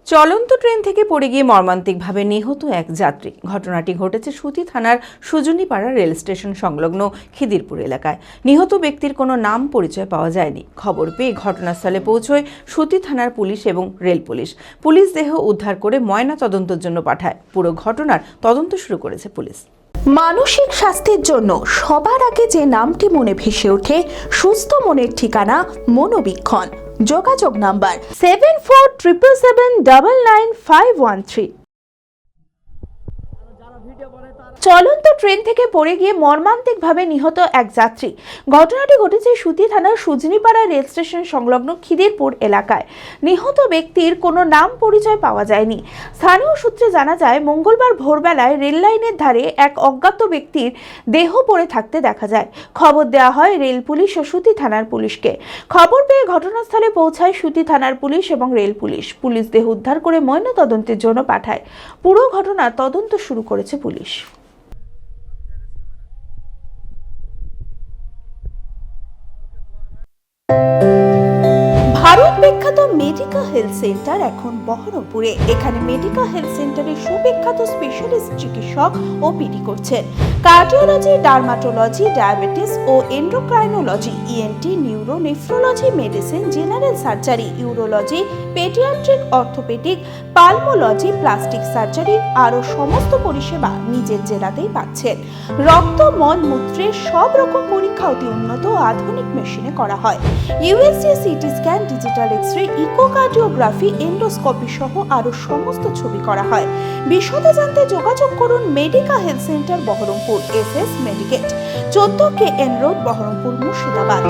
চলন্ত ট্রেন থেকে পড়ে গিয়ে মর্মান্তিকভাবে নিহত এক যাত্রী। ঘটনাটি ঘটেছে সুতি থানার সুজনীপাড়া রেল স্টেশন সংলগ্ন খিদিরপুর এলাকায়। নিহত ব্যক্তির কোনো নাম পরিচয় পাওয়া যায়নি। খবর পেয়ে ঘটনাস্থলে পৌঁছয় সুতি থানার পুলিশ এবং রেল পুলিশ। পুলিশ দেহ উদ্ধার করে ময়না তদন্তের জন্য পাঠায়। পুরো ঘটনার তদন্ত শুরু করেছে পুলিশ। মানসিক স্বাস্থ্যের জন্য সবার আগে যে নামটি মনে ভেসে ওঠে, সুস্থ মনের ঠিকানা মনোবীক্ষণ। যোগাযোগ নাম্বার 7477799513। চলন্ত ট্রেন থেকে পড়ে গিয়ে মর্মান্তিকভাবে নিহত এক যাত্রী। ঘটনাটি ঘটেছে সুতি থানার সুজনীপাড়া রেল স্টেশন সংলগ্ন খিদিরপুর এলাকায়। নিহত ব্যক্তির কোনো নাম পরিচয় পাওয়া যায়নি। স্থানীয় সূত্রে জানা যায়, মঙ্গলবার ভোরবেলায় রেল লাইনের ধারে এক অজ্ঞাত ব্যক্তির দেহ পড়ে থাকতে দেখা যায়। খবর দেওয়া হয় রেল পুলিশ ও সুতি থানার পুলিশকে। খবর পেয়ে ঘটনাস্থলে পৌঁছায় সুতি থানার পুলিশ এবং রেল পুলিশ। পুলিশ দেহ উদ্ধার করে ময়নাতদন্তের জন্য পাঠায়। পুরো ঘটনার তদন্ত শুরু করেছে পুলিশ। ভারত বিখ্যাত মেডিকা হেলথ সেন্টার এখন বহরমপুরে। এখানে মেডিকা হেলথ সেন্টারে সুবিখ্যাত স্পেশালিস্ট চিকিৎসক ওপিডি করছেন। কার্ডিওলজি, ডার্মাটোলজি, ডায়াবেটিস ও endocrinology, ENT, neuro, nephrology, medicine, general surgery, urology, paediatric, orthopaedic, pulmology, plastic surgery আরও সমস্ত পরিষেবা নিজের জেলাতেই পাচ্ছেন। রক্ত, মল, মূত্রের সব রকম পরীক্ষা অতি উন্নত ও আধুনিক মেশিনে করা হয়। USG, CT scan, digital X ray, echocardiography, endoscopy সহ আরও সমস্ত ছবি করা হয়। বিশদে জানতে যোগাযোগ করুন Medica health centre Baharampur, SS Medicate, 14 KN road, Baharampur, Murshidabad.